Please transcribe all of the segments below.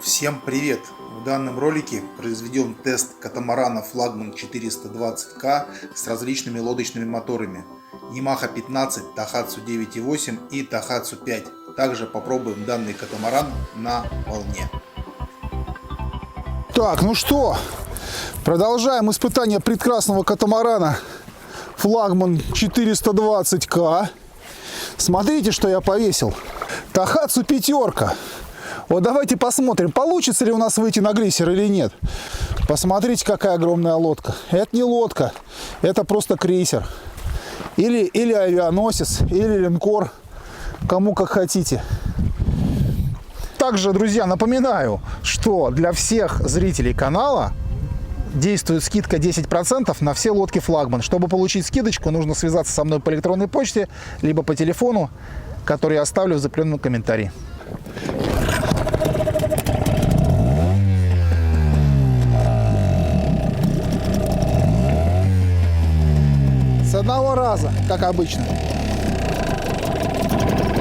Всем привет! В данном ролике произведем тест катамарана флагман 420К с различными лодочными моторами Yamaha 15, Tohatsu 9.8 и Tohatsu 5. Также попробуем данный катамаран на волне. Так, ну что, продолжаем испытание прекрасного катамарана флагман 420К. Смотрите, что я повесил. Tohatsu 5. Вот давайте посмотрим, получится ли у нас выйти на глиссер или нет. Посмотрите, какая огромная лодка. Это не лодка, это просто крейсер. Или авианосец, или линкор. Кому как хотите. Также, друзья, напоминаю, что для всех зрителей канала действует скидка 10% на все лодки флагман. Чтобы получить скидочку, нужно связаться со мной по электронной почте, либо по телефону, который я оставлю в закрепленном комментарии. С одного раза, как обычно.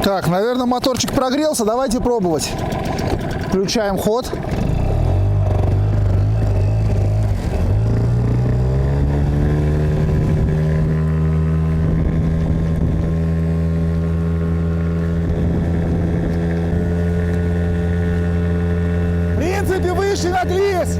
Так, наверное, моторчик прогрелся. Давайте пробовать. Включаем ход. В принципе, вышли на глиз.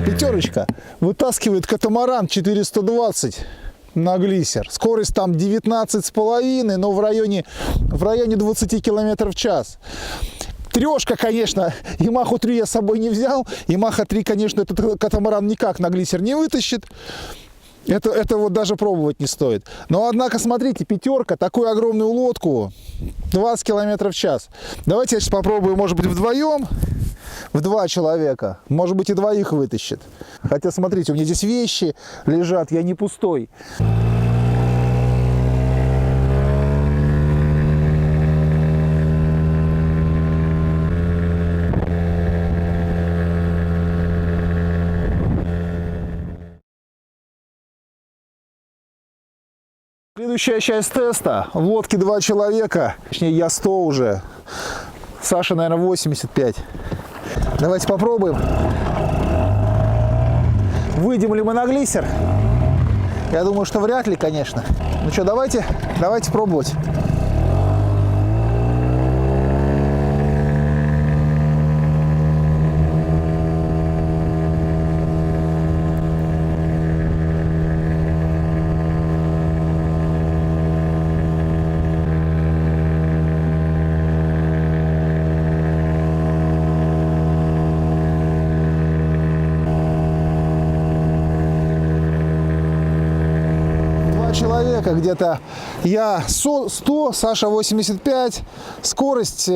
Пятерочка вытаскивает катамаран 420 на глиссер. Скорость там 19,5, но в районе 20 км в час. Трешка, конечно, Yamaha 3 я с собой не взял. Yamaha 3, конечно, этот катамаран никак на глиссер не вытащит. Это вот даже пробовать не стоит. Но, однако, смотрите, пятерка, такую огромную лодку, 20 км в час. Давайте я сейчас попробую, может быть, вдвоем. В 2 человека, может быть, и двоих вытащит. Хотя, смотрите, у меня здесь вещи лежат, я не пустой. Следующая часть теста. В лодке 2 человека, точнее, я 100 уже. Саша, наверное, 85. Давайте попробуем. Выйдем ли мы на глиссер? Я думаю, что вряд ли, конечно. Ну что, давайте пробовать. Человека где-то я 100, Саша 85, скорость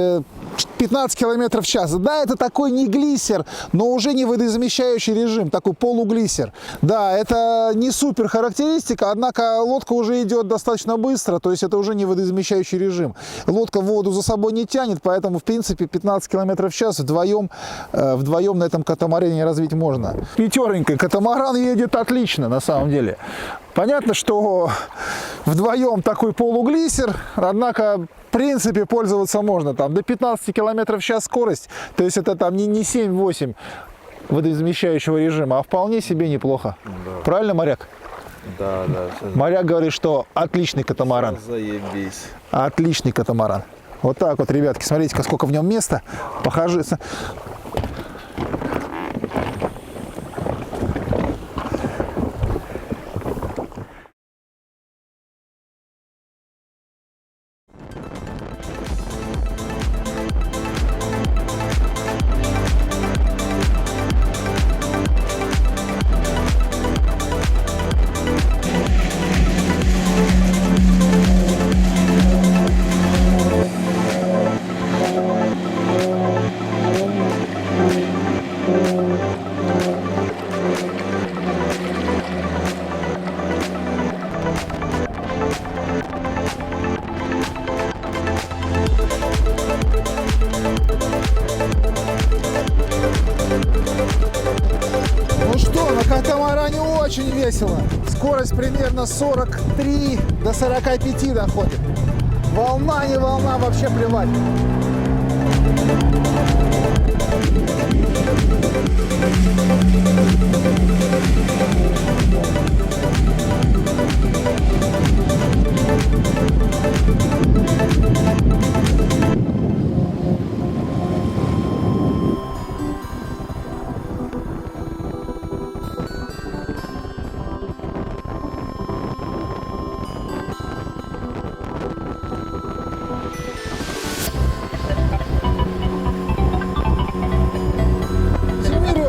15 км в час. Да, это такой не глиссер, но уже не водоизмещающий режим, такой полуглиссер. Да, это не супер характеристика, однако лодка уже идет достаточно быстро, то есть это уже не водоизмещающий режим. Лодка воду за собой не тянет, поэтому в принципе 15 км в час вдвоем на этом катамаране развить можно. Пятеренькой катамаран едет отлично на самом деле. Понятно, что вдвоем такой полуглиссер, однако, в принципе, пользоваться можно. Там до 15 км в час скорость, то есть это там не 7-8 водоизмещающего режима, а вполне себе неплохо. Да. Правильно, моряк? Да. Моряк говорит, что отличный катамаран. Заебись. Отличный катамаран. Вот так вот, ребятки, смотрите, сколько в нем места. Похожи. примерно 43 до 45 доходит. Волна, не волна, вообще плевать.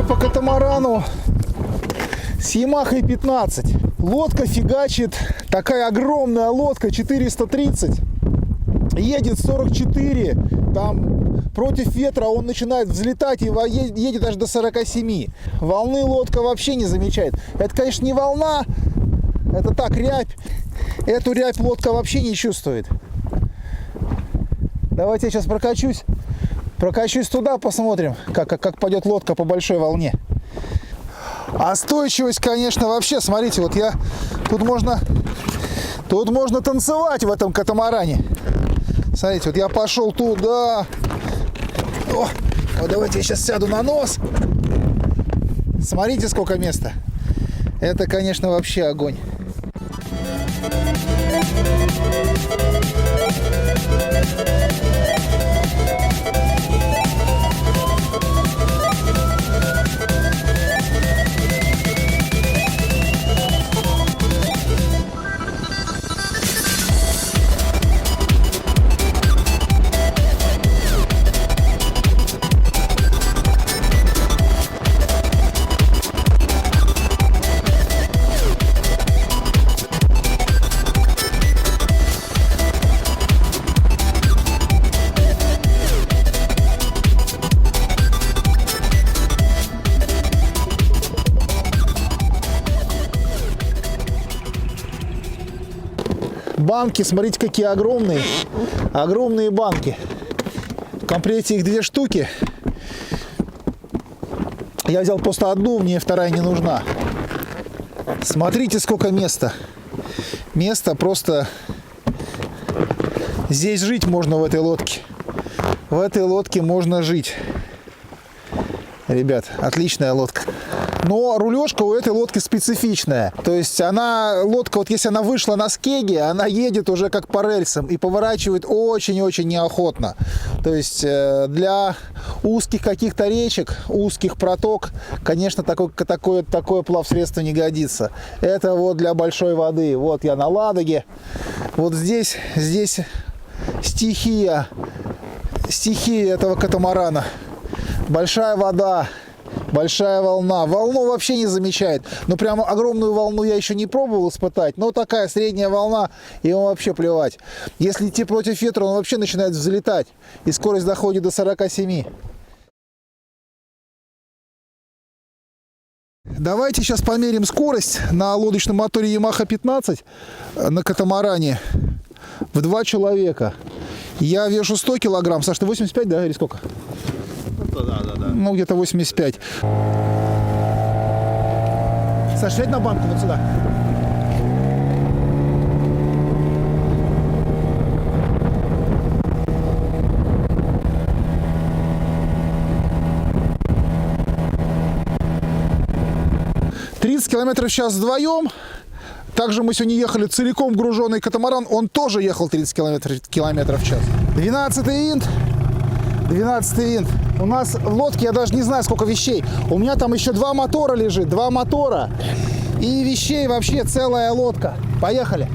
По катамарану с Yamaha 15. Лодка фигачит, такая огромная лодка, 430. Едет 44, там против ветра он начинает взлетать и едет аж до 47. Волны лодка вообще не замечает. Это, конечно, не волна, это так, рябь. Эту рябь лодка вообще не чувствует. Давайте я сейчас прокачусь. Прокачусь туда, посмотрим, как пойдет лодка по большой волне. А стойчивость, конечно, вообще, смотрите, вот я... Тут можно танцевать в этом катамаране. Смотрите, вот я пошел туда. О, вот давайте я сейчас сяду на нос. Смотрите, сколько места. Это, конечно, вообще огонь. Банки, смотрите, какие огромные. Огромные банки. В комплекте их 2 штуки. Я взял просто одну, мне вторая не нужна. Смотрите, сколько места. Места просто... Здесь жить можно в этой лодке. В этой лодке можно жить. Ребят, отличная лодка. Но рулежка у этой лодки специфичная. То есть лодка, вот если она вышла на скеге, она едет уже как по рельсам и поворачивает очень-очень неохотно. То есть для узких каких-то речек, узких проток, конечно, такое плавсредство не годится. Это вот для большой воды. Вот я на Ладоге. Вот здесь стихия этого катамарана. Большая вода. Большая волна. Волну вообще не замечает. Но прямо огромную волну я еще не пробовал испытать. Но такая средняя волна, и ему вообще плевать. Если идти против ветра, он вообще начинает взлетать. И скорость доходит до 47. Давайте сейчас померим скорость на лодочном моторе Yamaha 15 на катамаране в 2 человека. Я вешу 100 килограмм. Саш, ты 85, да, или сколько? Да. Ну, где-то 85. Саш, сядь на банку вот сюда. Километров в час вдвоем. Также мы сегодня ехали целиком груженный катамаран. Он тоже ехал 30 километров в час. 12-й инт. 12-й инт. У нас в лодке, я даже не знаю, сколько вещей. У меня там еще 2 мотора лежит. 2 мотора. И вещей вообще целая лодка. Поехали.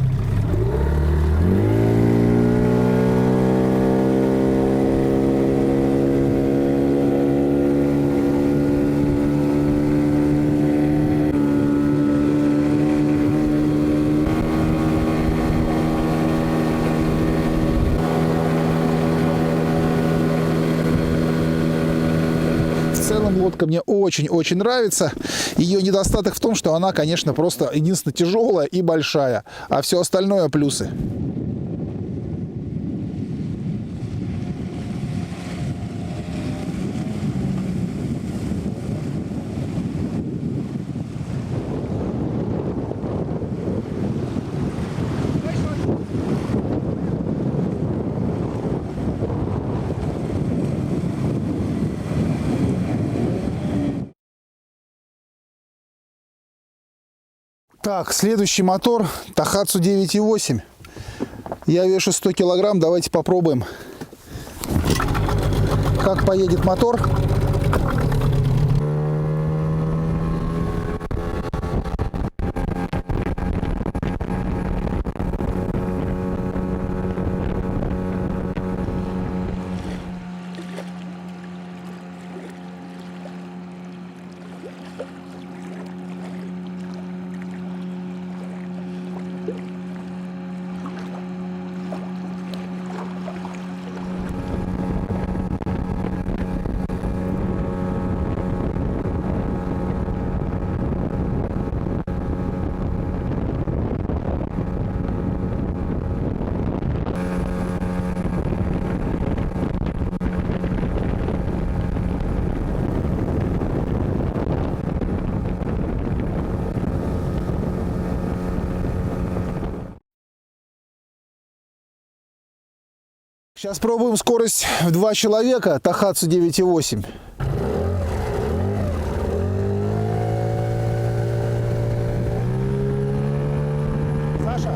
Лодка мне очень-очень нравится. Ее недостаток в том, что она, конечно, просто единственно тяжелая и большая, а все остальное плюсы. Так, следующий мотор Tohatsu 9.8. Я вешу 100 килограмм, давайте попробуем, как поедет мотор. Сейчас пробуем скорость в 2 человека, Tohatsu 9.8. Саша.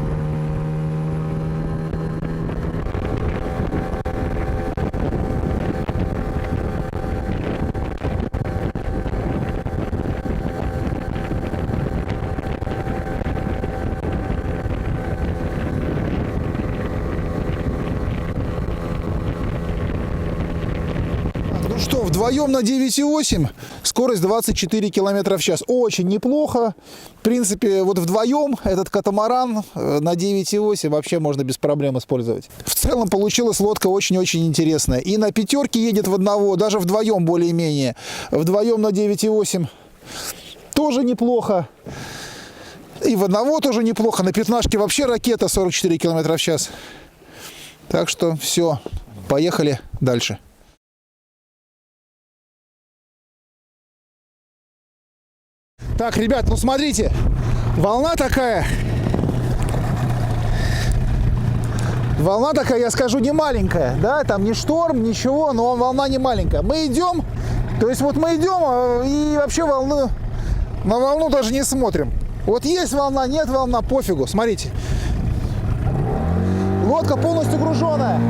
Ну что, вдвоем на 9.8, скорость 24 километра в час. Очень неплохо. В принципе, вот вдвоем этот катамаран на 9.8 вообще можно без проблем использовать. В целом получилась лодка очень-очень интересная. И на пятерке едет в одного, даже вдвоем более-менее. Вдвоем на 9.8 тоже неплохо. И в одного тоже неплохо. На пятнашке вообще ракета 44 километра в час. Так что все, поехали дальше. Так, ребят, ну смотрите, волна такая, я скажу, не маленькая, да, там не шторм, ничего, но волна не маленькая. Мы идем, то есть вот мы идем и вообще на волну даже не смотрим. Вот есть волна, нет волна, пофигу, смотрите. Лодка полностью груженная.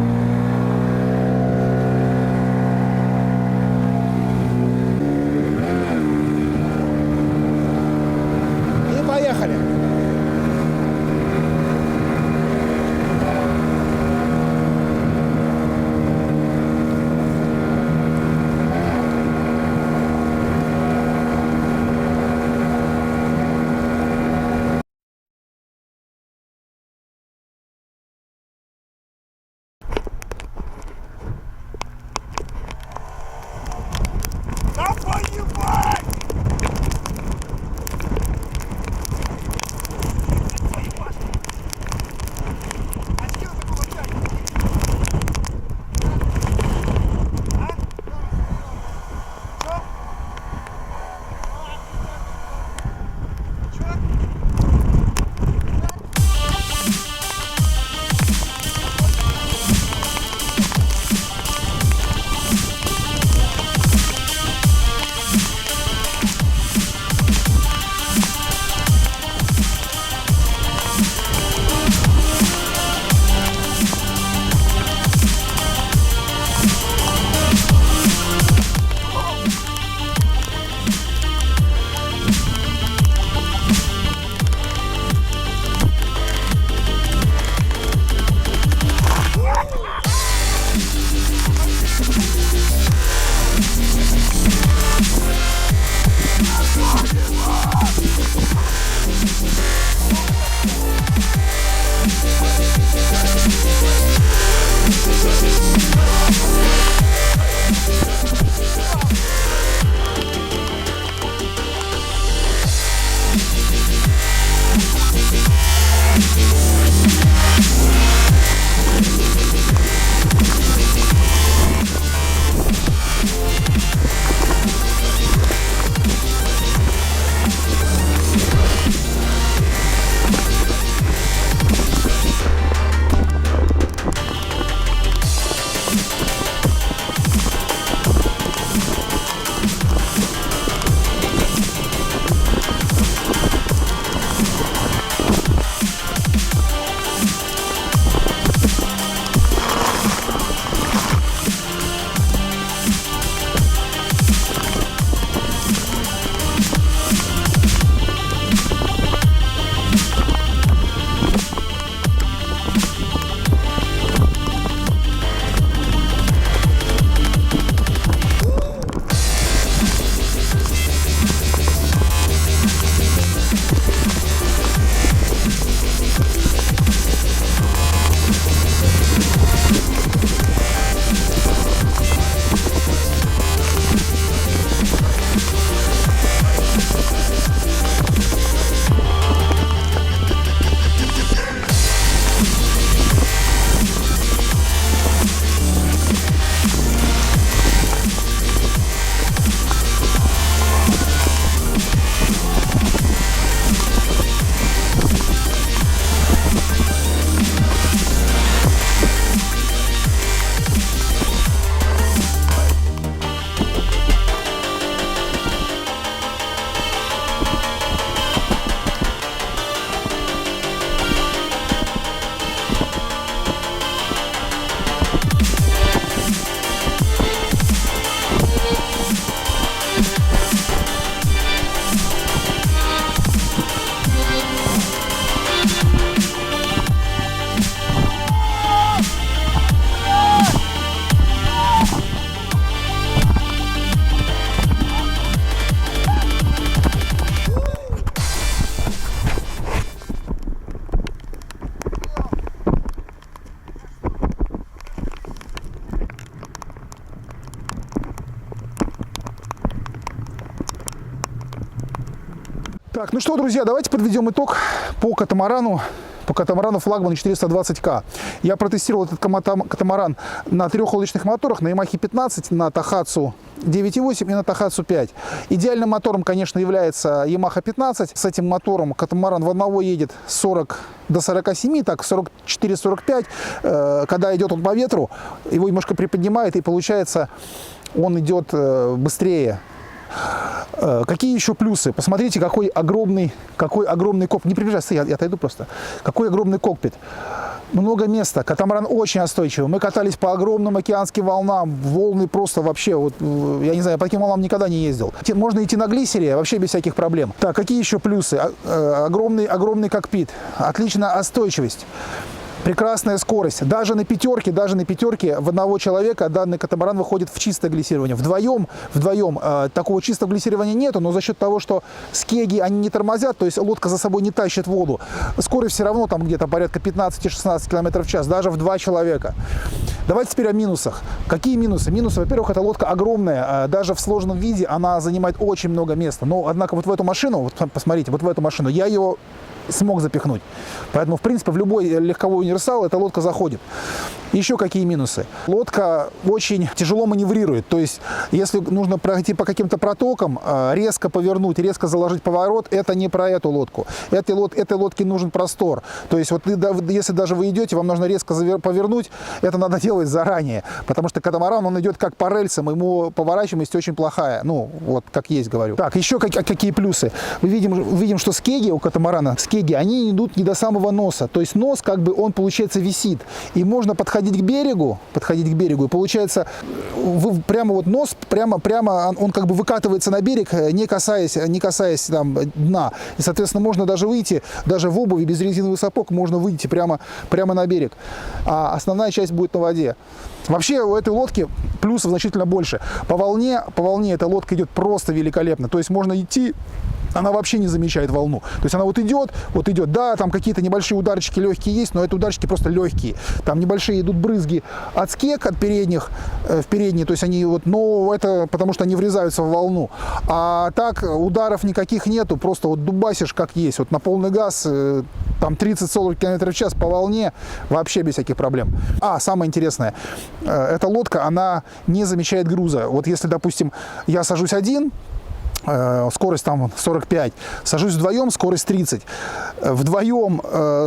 Поехали. Так, ну что, друзья, давайте подведем итог по катамарану флагман 420К. Я протестировал этот катамаран на 3 лодочных моторах, на Yamaha 15, на Tohatsu 9.8 и на Tohatsu 5. Идеальным мотором, конечно, является Yamaha 15. С этим мотором катамаран в одного едет 40 до 47, так 44-45. Когда идет он по ветру, его немножко приподнимает, и получается, он идет быстрее. Какие еще плюсы? Посмотрите, какой огромный кокпит. Не приближайся, я отойду просто. Какой огромный кокпит. Много места. Катамаран очень остойчивый. Мы катались по огромным океанским волнам. Волны просто вообще, вот, я не знаю, по таким волнам никогда не ездил. Можно идти на глиссере вообще без всяких проблем. Так, какие еще плюсы? Огромный кокпит. Отличная остойчивость. Прекрасная скорость. Даже на пятерке в одного человека данный катамаран выходит в чистое глиссирование. Вдвоем такого чистого глиссирования нету, но за счет того, что скеги они не тормозят, то есть лодка за собой не тащит воду, скорость все равно там где-то порядка 15-16 км в час, даже в 2 человека. Давайте теперь о минусах. Какие минусы? Минусы, во-первых, эта лодка огромная, даже в сложном виде она занимает очень много места. Но, однако, вот в эту машину, вот посмотрите, вот в эту машину я ее смог запихнуть. Поэтому, в принципе, в любой легковой универсал эта лодка заходит. Еще какие минусы? Лодка очень тяжело маневрирует. То есть, если нужно пройти по каким-то протокам, резко повернуть, резко заложить поворот, это не про эту лодку. Этой лодке нужен простор. То есть, вот если даже вы идете, вам нужно резко повернуть, это надо делать заранее. Потому что катамаран, он идет как по рельсам, ему поворачиваемость очень плохая. Ну, вот как есть, говорю. Так, еще какие плюсы? Мы видим, что скеги у катамарана, они идут не до самого носа. То есть нос, как бы, он, получается, висит. И можно подходить к берегу, и получается, прямо вот нос, прямо он как бы выкатывается на берег, не касаясь там дна. И, соответственно, можно даже выйти, даже в обуви, без резиновых сапог, можно выйти прямо на берег. А основная часть будет на воде. Вообще у этой лодки плюсов значительно больше. По волне эта лодка идет просто великолепно. То есть можно идти, она вообще не замечает волну. То есть она вот идет, да, там какие-то небольшие ударчики легкие есть, но это ударчики просто легкие. Там небольшие идут брызги от скек, от передних, в передние, то есть они вот, но это потому что они врезаются в волну. А так ударов никаких нету, просто вот дубасишь как есть, вот на полный газ, там 30-40 км в час по волне, вообще без всяких проблем. Самое интересное, эта лодка, она не замечает груза. Вот если, допустим, я сажусь один, скорость там 45, сажусь вдвоем, скорость 30. Вдвоем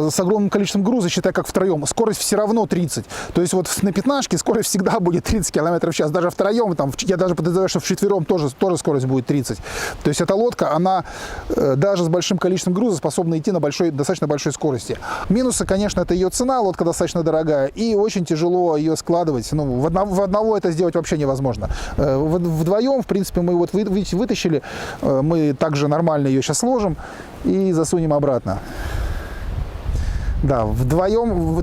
с огромным количеством груза, считай как втроем, скорость все равно 30. То есть вот на пятнашке скорость всегда будет 30 км в час. Даже втроем, там, я даже подозреваю, что вчетвером тоже скорость будет 30. То есть эта лодка, она даже с большим количеством груза способна идти на достаточно большой скорости. Минусы, конечно, это ее цена, лодка достаточно дорогая, и очень тяжело ее складывать. Ну, в одного это сделать вообще невозможно. Вдвоем, в принципе, мы вот вытащили, мы также нормально ее сейчас сложим и засунем обратно. Да,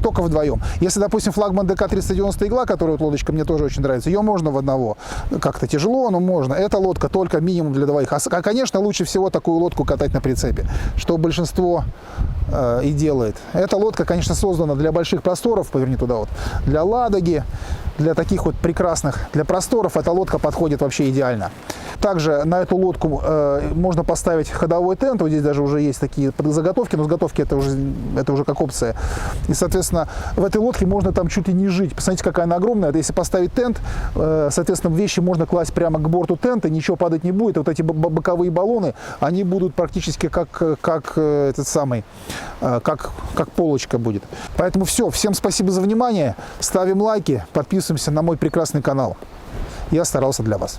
только вдвоем. Если, допустим, флагман ДК 390 игла, которая вот лодочка мне тоже очень нравится, ее можно в одного. Как-то тяжело, но можно. Эта лодка только минимум для двоих. А, конечно, лучше всего такую лодку катать на прицепе, что большинство и делает. Эта лодка, конечно, создана для больших просторов, поверни туда вот, для Ладоги, для таких вот прекрасных, для просторов эта лодка подходит вообще идеально. Также на эту лодку можно поставить ходовой тент. Вот здесь даже уже есть такие заготовки, но заготовки это уже как опция. И, соответственно, в этой лодке можно там чуть ли не жить. Посмотрите, какая она огромная. Если поставить тент, соответственно, вещи можно класть прямо к борту тента, ничего падать не будет. Вот эти боковые баллоны, они будут практически как полочка будет. Поэтому все. Всем спасибо за внимание. Ставим лайки, подписываемся на мой прекрасный канал. Я старался для вас.